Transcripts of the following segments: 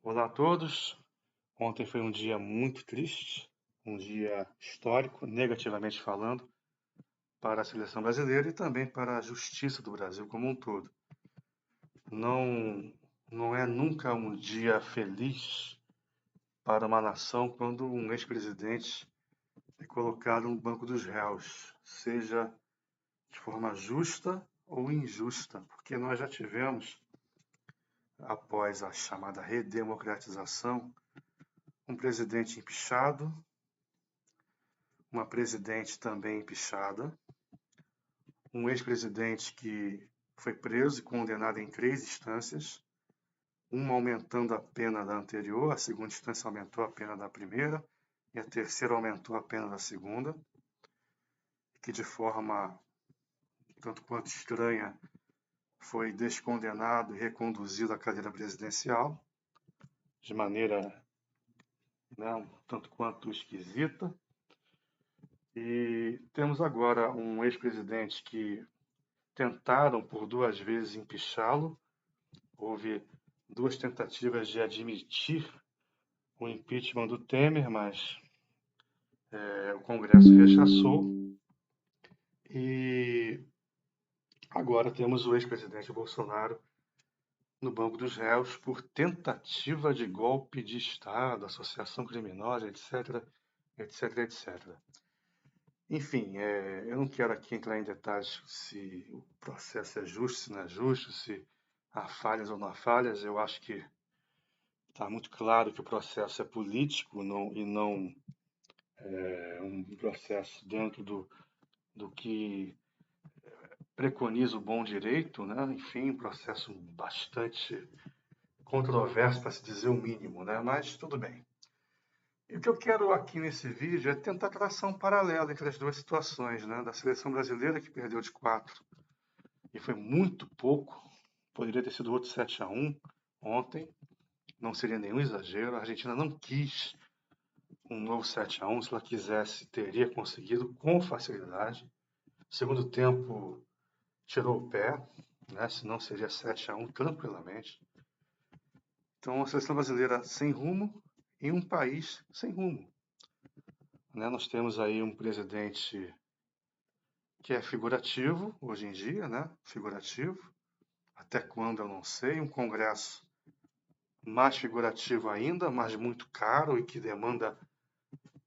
Olá a todos. Ontem foi um dia muito triste, um dia histórico, negativamente falando, para a seleção brasileira e também para a justiça do Brasil como um todo. Não, não é nunca um dia feliz para uma nação quando um ex-presidente é colocado no banco dos réus, seja de forma justa ou injusta, porque nós já tivemos, após a chamada redemocratização, um presidente empichado, uma presidente também empichada, um ex-presidente que foi preso e condenado em 3 instâncias, uma aumentando a pena da anterior, a segunda instância aumentou a pena da primeira e a terceira aumentou a pena da segunda, que de forma tanto quanto estranha foi descondenado e reconduzido à cadeira presidencial, de maneira tanto quanto esquisita. E temos agora um ex-presidente que tentaram por 2 vezes empichá-lo. Houve 2 tentativas de admitir o impeachment do Temer, mas o Congresso rechaçou. E agora temos o ex-presidente Bolsonaro no banco dos réus por tentativa de golpe de Estado, associação criminosa, etc, etc, etc. Enfim, eu não quero aqui entrar em detalhes se o processo é justo, se não é justo, se há falhas ou não há falhas. Eu acho que está muito claro que o processo é político e não um processo dentro do que preconiza o bom direito, né? Enfim, um processo bastante controverso, para se dizer o mínimo, né? Mas tudo bem. E o que eu quero aqui nesse vídeo é tentar traçar um paralelo entre as duas situações, né? Da seleção brasileira, que perdeu de 4 e foi muito pouco, poderia ter sido outro 7-1 ontem, não seria nenhum exagero. A Argentina não quis um novo 7-1, se ela quisesse, teria conseguido com facilidade. Segundo tempo, tirou o pé, né? Senão seria 7-1 tranquilamente. Então, a seleção brasileira sem rumo e um país sem rumo, né? Nós temos aí um presidente que é figurativo hoje em dia, né? Figurativo, até quando eu não sei. Um Congresso mais figurativo ainda, mas muito caro e que demanda,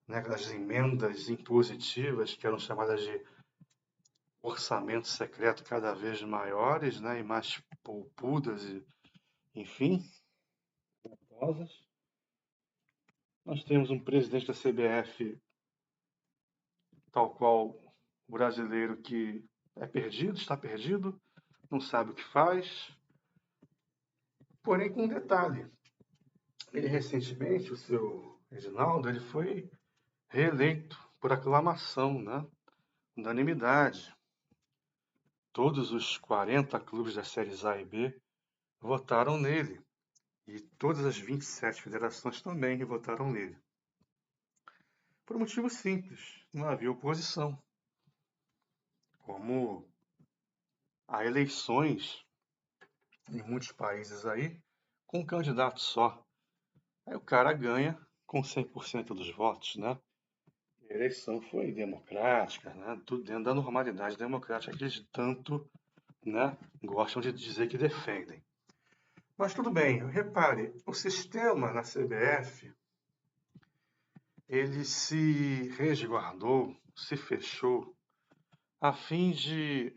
né, aquelas emendas impositivas que eram chamadas de orçamento secreto cada vez maiores, né, e mais polpudas, e, enfim, poderosas. Nós temos um presidente da CBF, tal qual o brasileiro, que é perdido, está perdido, não sabe o que faz. Porém, com um detalhe, ele recentemente, o seu Reginaldo, ele foi reeleito por aclamação, né? Unanimidade. Todos os 40 clubes das séries A e B votaram nele. E todas as 27 federações também votaram nele. Por um motivo simples, não havia oposição. Como há eleições em muitos países aí, com um candidato só. Aí o cara ganha com 100% dos votos, né? A eleição foi democrática, né? Tudo dentro da normalidade democrática que eles tanto, né, gostam de dizer que defendem. Mas tudo bem, repare, o sistema na CBF, ele se resguardou, se fechou, a fim de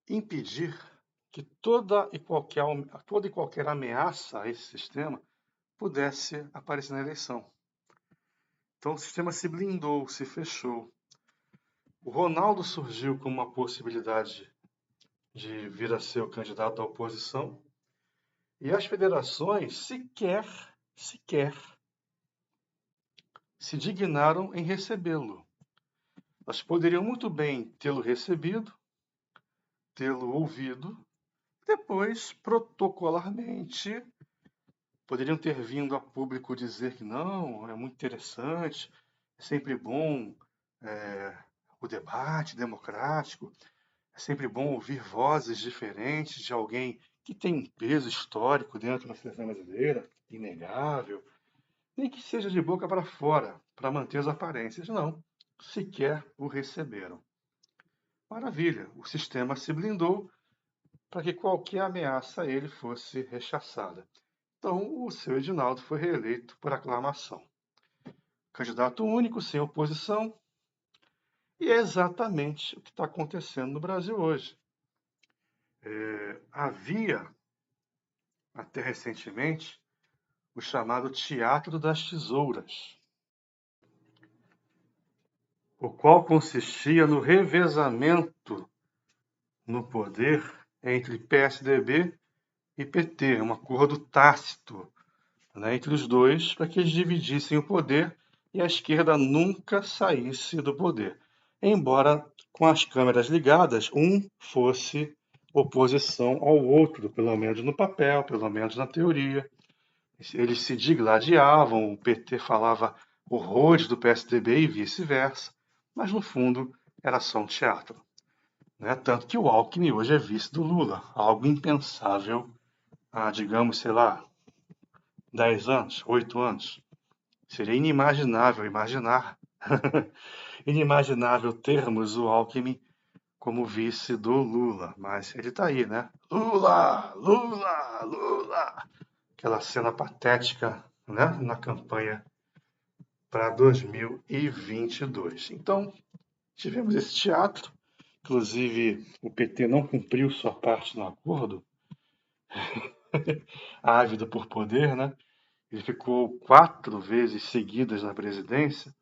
impedir que toda e qualquer ameaça a esse sistema pudesse aparecer na eleição. Então o sistema se blindou, se fechou. O Ronaldo surgiu como uma possibilidade de vir a ser o candidato da oposição, e as federações sequer se dignaram em recebê-lo. Elas poderiam muito bem tê-lo recebido, tê-lo ouvido, depois, protocolarmente, poderiam ter vindo a público dizer que não, é muito interessante, é sempre bom o debate democrático, é sempre bom ouvir vozes diferentes de alguém que tem um peso histórico dentro da seleção brasileira, inegável, nem que seja de boca para fora, para manter as aparências. Não, sequer o receberam. Maravilha, o sistema se blindou para que qualquer ameaça a ele fosse rechaçada. Então, o seu Edinaldo foi reeleito por aclamação. Candidato único, sem oposição, e é exatamente o que está acontecendo no Brasil hoje. Havia, até recentemente, o chamado Teatro das Tesouras, o qual consistia no revezamento no poder entre PSDB e PT, um acordo tácito, né, entre os dois para que eles dividissem o poder e a esquerda nunca saísse do poder. Embora com as câmeras ligadas, um fosse oposição ao outro, pelo menos no papel, pelo menos na teoria. Eles se digladiavam, o PT falava horrores do PSDB e vice-versa, mas no fundo era só um teatro. Né? Tanto que o Alckmin hoje é vice do Lula, algo impensável há, digamos, sei lá, 10 anos, 8 anos. Seria inimaginável imaginar, inimaginável termos o Alckmin como vice do Lula, mas ele está aí, né? Lula, Lula, Lula! Aquela cena patética, né? Na campanha para 2022. Então, tivemos esse teatro, inclusive o PT não cumpriu sua parte no acordo, ávido por poder, né? Ele ficou 4 vezes seguidas na presidência,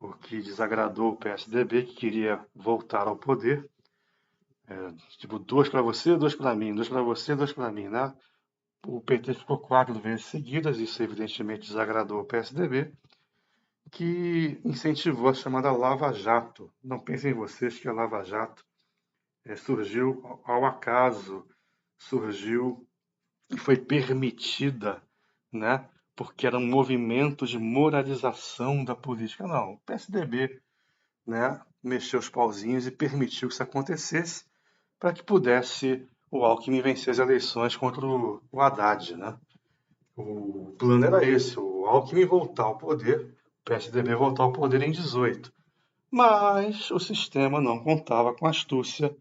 o que desagradou o PSDB, que queria voltar ao poder. Tipo, 2 para você, 2 para mim, 2 para você, 2 para mim, né? O PT ficou 4 vezes seguidas, isso evidentemente desagradou o PSDB, que incentivou a chamada Lava Jato. Não pensem vocês que a Lava Jato surgiu ao acaso, surgiu e foi permitida, né? Porque era um movimento de moralização da política. Não, o PSDB, né, mexeu os pauzinhos e permitiu que isso acontecesse para que pudesse o Alckmin vencer as eleições contra o Haddad, né? O plano era esse, o Alckmin voltar ao poder, o PSDB voltar ao poder em 18. Mas o sistema não contava com a astúcia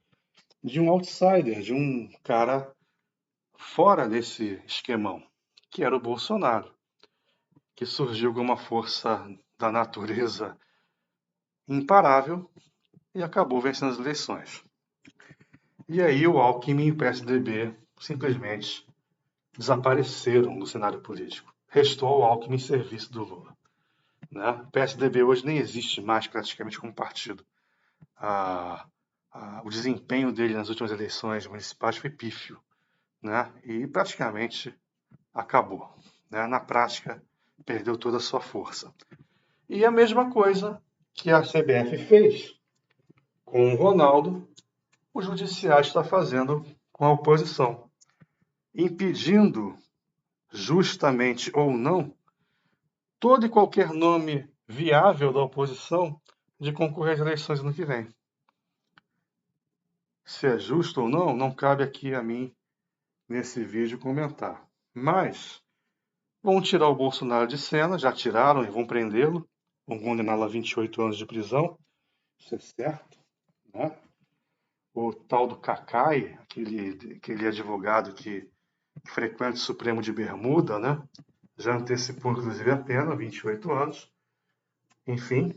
de um outsider, de um cara fora desse esquemão, que era o Bolsonaro, que surgiu com uma força da natureza imparável e acabou vencendo as eleições. E aí o Alckmin e o PSDB simplesmente desapareceram do cenário político. Restou o Alckmin em serviço do Lula. Né? O PSDB hoje nem existe mais praticamente como partido. O desempenho dele nas últimas eleições municipais foi pífio. Né? E praticamente acabou. Né? Na prática, perdeu toda a sua força. E a mesma coisa que a CBF fez com o Ronaldo, o judiciário está fazendo com a oposição, impedindo, justamente ou não, todo e qualquer nome viável da oposição de concorrer às eleições no que vem. Se é justo ou não, não cabe aqui a mim, nesse vídeo, comentar. Mas vão tirar o Bolsonaro de cena, já tiraram e vão prendê-lo, vão condená-lo a 28 anos de prisão, isso é certo, né? O tal do Cacai, aquele advogado que frequenta o Supremo de Bermuda, né? Já antecipou, inclusive, a pena, 28 anos. Enfim,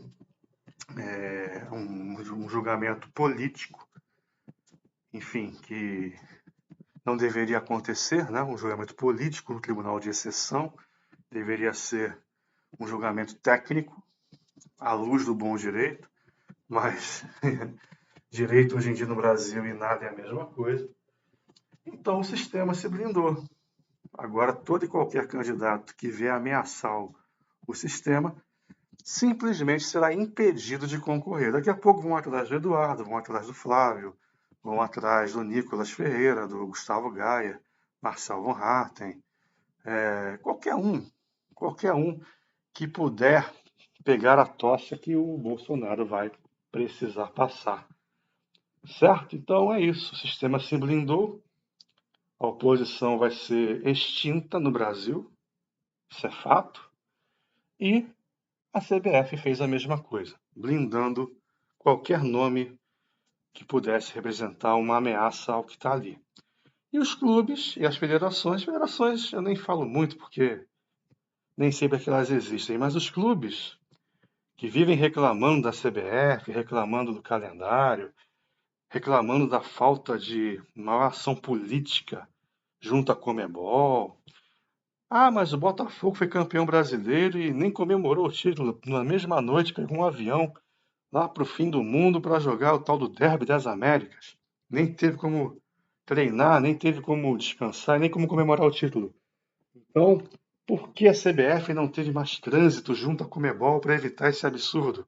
é um julgamento político, enfim, que não deveria acontecer, né? Um julgamento político no tribunal de exceção, deveria ser um julgamento técnico, à luz do bom direito, mas direito hoje em dia no Brasil e nada é a mesma coisa. Então o sistema se blindou. Agora todo e qualquer candidato que vier ameaçar o sistema simplesmente será impedido de concorrer. Daqui a pouco vão atrás do Eduardo, vão atrás do Flávio, vão atrás do Nicolas Ferreira, do Gustavo Gaia, Marcel von Hatten, qualquer um que puder pegar a tocha que o Bolsonaro vai precisar passar. Certo? Então é isso. O sistema se blindou. A oposição vai ser extinta no Brasil, isso é fato, e a CBF fez a mesma coisa, blindando qualquer nome que pudesse representar uma ameaça ao que está ali. E os clubes e as federações eu nem falo muito porque nem sempre é que elas existem, mas os clubes que vivem reclamando da CBF, reclamando do calendário, reclamando da falta de uma ação política junto à Conmebol. Ah, mas o Botafogo foi campeão brasileiro e nem comemorou o título. Na mesma noite pegou um avião lá para o fim do mundo para jogar o tal do Derby das Américas. Nem teve como treinar, nem teve como descansar, nem como comemorar o título. Então, por que a CBF não teve mais trânsito junto à Conmebol para evitar esse absurdo?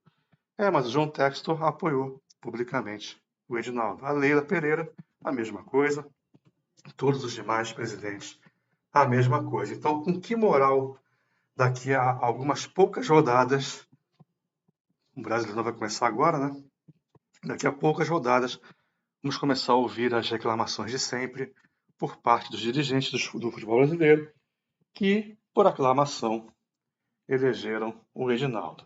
Mas o João Textor apoiou publicamente o Edinaldo. A Leila Pereira, a mesma coisa. Todos os demais presidentes, a mesma coisa. Então, com que moral, daqui a algumas poucas rodadas, o Brasileirão vai começar agora, né? Daqui a poucas rodadas, vamos começar a ouvir as reclamações de sempre por parte dos dirigentes do futebol brasileiro, que, por aclamação, elegeram o Edinaldo.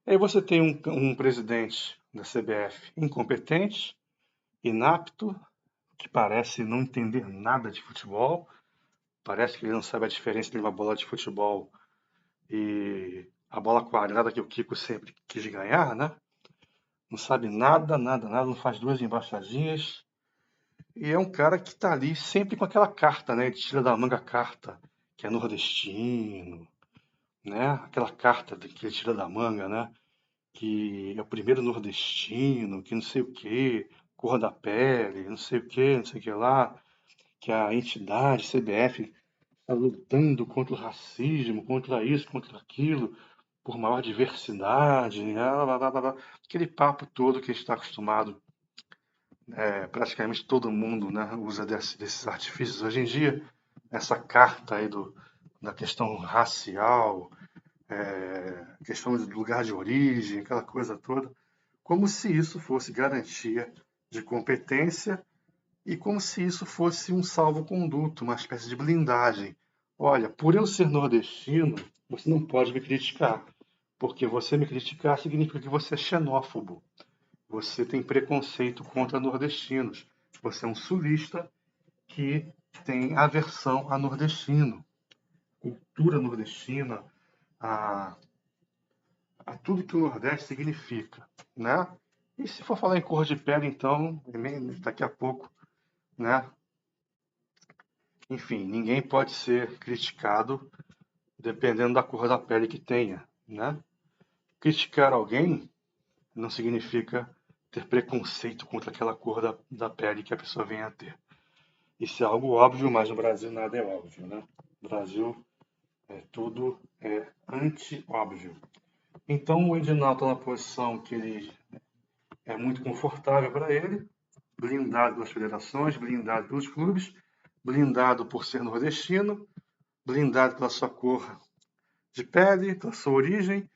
Aí você tem um presidente da CBF incompetente, inapto, que parece não entender nada de futebol, parece que ele não sabe a diferença entre uma bola de futebol e a bola quadrada que o Kiko sempre quis ganhar, né? Não sabe nada, nada, nada, não faz duas embaixadinhas. E é um cara que tá ali sempre com aquela carta, né? Ele tira da manga a carta, que é nordestino, né? Aquela carta que ele tira da manga, né? Que é o primeiro nordestino, que não sei o quê, cor da pele, não sei o quê, não sei o que lá, que a entidade CBF está lutando contra o racismo, contra isso, contra aquilo, por maior diversidade, né? Blá, blá, blá, blá. Aquele papo todo que a gente está acostumado, praticamente todo mundo, né, usa desses artifícios hoje em dia, essa carta aí da questão racial, questão do lugar de origem, aquela coisa toda, como se isso fosse garantia de competência e como se isso fosse um salvo-conduto, uma espécie de blindagem. Olha, por eu ser nordestino, você não pode me criticar, porque você me criticar significa que você é xenófobo, você tem preconceito contra nordestinos, você é um sulista que tem aversão a nordestino, cultura nordestina, a a tudo que o Nordeste significa, né? E se for falar em cor de pele, então, daqui a pouco, né? Enfim, ninguém pode ser criticado dependendo da cor da pele que tenha, né? Criticar alguém não significa ter preconceito contra aquela cor da pele que a pessoa venha a ter. Isso é algo óbvio, mas no Brasil nada é óbvio, né? No Brasil tudo é anti-óbvio. Então o Edinaldo está na posição que ele é muito confortável para ele, blindado pelas federações, blindado pelos clubes, blindado por ser nordestino, blindado pela sua cor de pele, pela sua origem,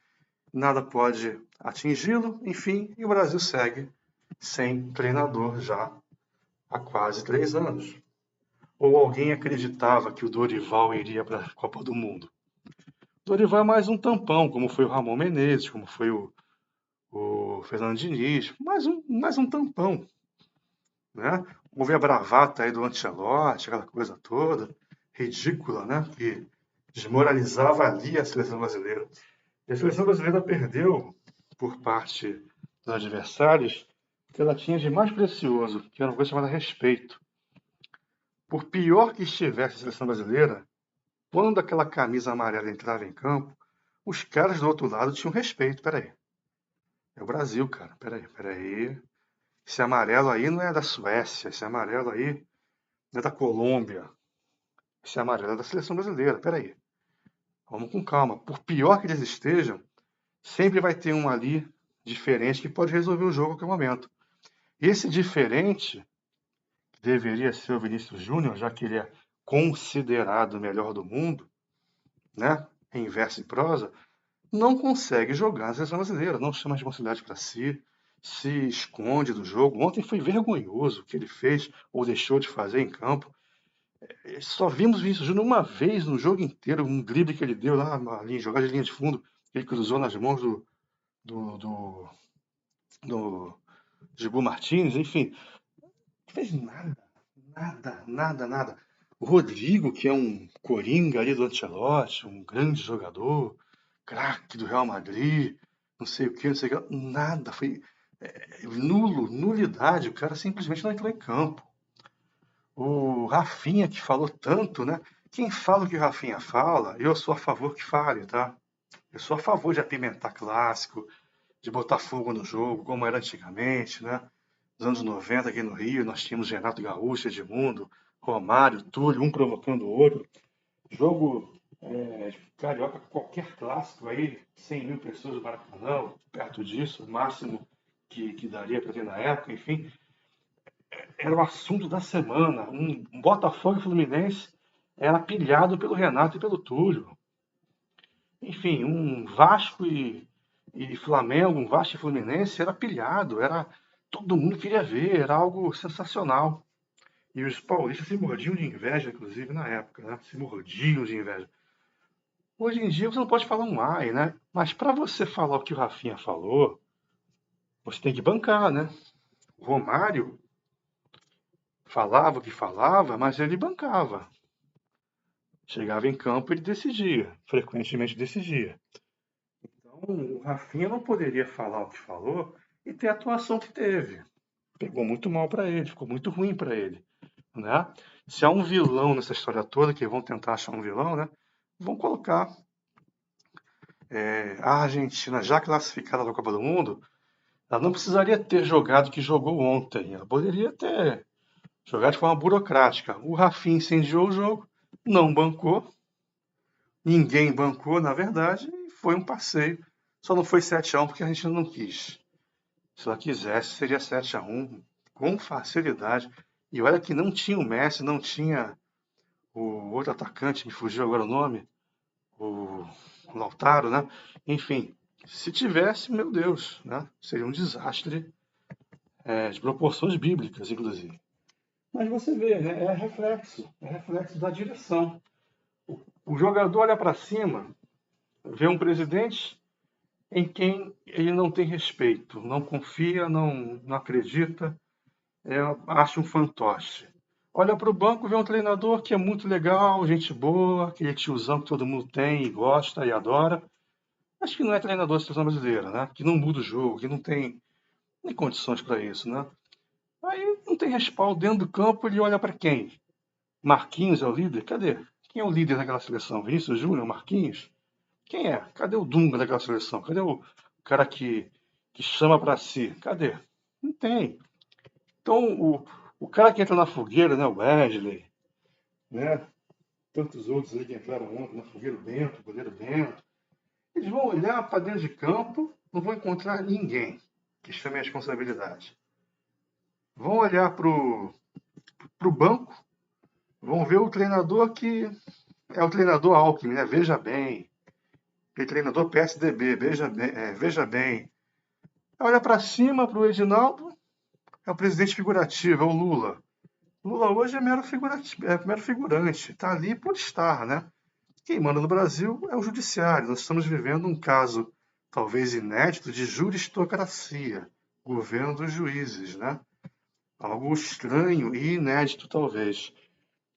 nada pode atingi-lo, enfim, e o Brasil segue sem treinador já há quase 3 anos. Ou alguém acreditava que o Dorival iria para a Copa do Mundo? Dorival é mais um tampão, como foi o Ramon Menezes, como foi o Fernando Diniz, mais um tampão, né? Houve a bravata aí do Ancelotti, aquela coisa toda, ridícula, né? Que desmoralizava ali a seleção brasileira. E a seleção brasileira perdeu por parte dos adversários o que ela tinha de mais precioso, que era uma coisa chamada respeito. Por pior que estivesse a seleção brasileira, quando aquela camisa amarela entrava em campo, os caras do outro lado tinham respeito. Peraí, é o Brasil, cara. Peraí. Esse amarelo aí não é da Suécia, esse amarelo aí não é da Colômbia, esse amarelo é da seleção brasileira. Peraí, vamos com calma. Por pior que eles estejam, sempre vai ter um ali diferente que pode resolver o jogo a qualquer momento. E esse diferente, que deveria ser o Vinícius Júnior, já que ele é considerado o melhor do mundo, né? Em verso e prosa, não consegue jogar na seleção brasileira, não chama a responsabilidade para si, se esconde do jogo. Ontem foi vergonhoso o que ele fez ou deixou de fazer em campo. Só vimos Vinícius Júnior uma vez no jogo inteiro, um drible que ele deu lá, uma jogada de linha de fundo, que ele cruzou nas mãos do, do, do Gibu Martins, enfim. Não fez nada, nada, nada, nada. O Rodrigo, que é um coringa ali do Ancelotti, um grande jogador, craque do Real Madrid, não sei o que, não sei o que, nada, foi nulo, nulidade, o cara simplesmente não entrou em campo. O Rafinha, que falou tanto, né? Quem fala o que o Rafinha fala, eu sou a favor que fale, tá? Eu sou a favor de apimentar clássico, de botar fogo no jogo, como era antigamente, né? Nos anos 90, aqui no Rio, nós tínhamos Renato Gaúcho, Edmundo, Romário, Túlio, um provocando o outro. Jogo carioca, qualquer clássico aí, 100 mil pessoas no Maracanã, perto disso, o máximo que daria para ter na época, enfim. Era o assunto da semana. Um Botafogo e Fluminense era pilhado pelo Renato e pelo Túlio. Enfim, um Vasco e Flamengo, um Vasco e Fluminense era pilhado, era todo mundo queria ver, era algo sensacional. E os paulistas se mordiam de inveja, inclusive na época, né? Se mordiam de inveja. Hoje em dia você não pode falar um ai, né? Mas para você falar o que o Rafinha falou, você tem que bancar, né? O Romário falava o que falava, mas ele bancava. Chegava em campo, ele decidia, frequentemente decidia. Então, o Rafinha não poderia falar o que falou e ter a atuação que teve. Pegou muito mal para ele, ficou muito ruim para ele, né? Se há um vilão nessa história toda, que vão tentar achar um vilão, né? Vão colocar a Argentina já classificada da Copa do Mundo, ela não precisaria ter jogado o que jogou ontem. Ela poderia ter jogado de forma burocrática. O Rafinha incendiou o jogo, não bancou, ninguém bancou, na verdade, e foi um passeio. Só não foi 7-1 porque a gente não quis. Se ela quisesse, seria 7-1 com facilidade. E olha que não tinha o Messi, não tinha o outro atacante, me fugiu agora o nome, o Lautaro, né? Enfim, se tivesse, meu Deus, né? Seria um desastre de proporções bíblicas, inclusive. Mas você vê, né? É reflexo da direção. O jogador olha para cima, vê um presidente em quem ele não tem respeito, não confia, não acredita, acha um fantoche. Olha para o banco, vê um treinador que é muito legal, gente boa, aquele tiozão que todo mundo tem e gosta e adora. Acho que não é treinador da seleção brasileira, né? Que não muda o jogo, que não tem nem condições para isso, né? Aí não tem respaldo dentro do campo, ele olha para quem? Marquinhos é o líder? Cadê? Quem é o líder daquela seleção? Vinícius Júnior, Marquinhos? Quem é? Cadê o Dunga daquela seleção? Cadê o cara que chama para si? Cadê? Não tem. Então, o cara que entra na fogueira, né? O Wesley, né? Tantos outros aí que entraram ontem na fogueira, o Bento, o goleiro Bento. Eles vão olhar para dentro de campo, não vão encontrar ninguém que chame a responsabilidade. Vão olhar para o banco, vão ver o treinador que é o treinador Alckmin, né? Veja bem. Aquele treinador PSDB, veja bem. Olha para cima, para o Edinaldo, é o presidente figurativo, é o Lula. Lula hoje é mero figurante, está ali por estar, né? Quem manda no Brasil é o judiciário. Nós estamos vivendo um caso, talvez inédito, de juristocracia, governo dos juízes, né? Algo estranho e inédito, talvez,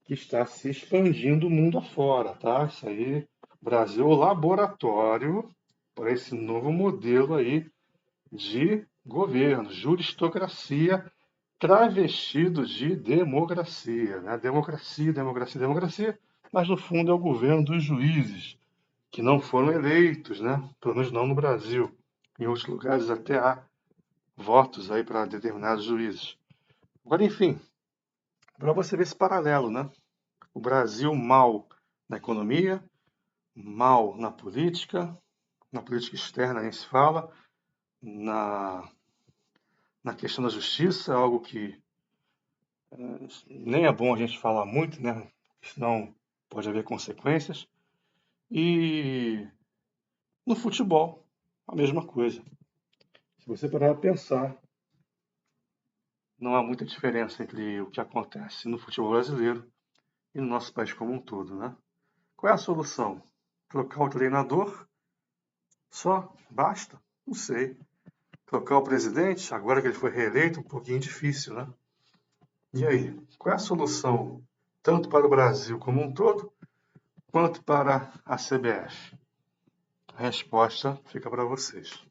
que está se expandindo o mundo afora, tá? Isso aí, Brasil é o laboratório para esse novo modelo aí de governo, juristocracia travestido de democracia, né? Democracia, democracia, democracia, mas no fundo é o governo dos juízes, que não foram eleitos, né? Pelo menos não no Brasil. Em outros lugares até há votos aí para determinados juízes. Agora, enfim, para você ver esse paralelo, né? O Brasil mal na economia, mal na política externa nem se fala, na, na questão da justiça, algo que nem é bom a gente falar muito, né? Senão pode haver consequências. E no futebol, a mesma coisa. Se você parar para pensar, não há muita diferença entre o que acontece no futebol brasileiro e no nosso país como um todo, né? Qual é a solução? Trocar o treinador? Só? Basta? Não sei. Trocar o presidente, agora que ele foi reeleito, um pouquinho difícil, né? E aí, qual é a solução, tanto para o Brasil como um todo, quanto para a CBF? A resposta fica para vocês.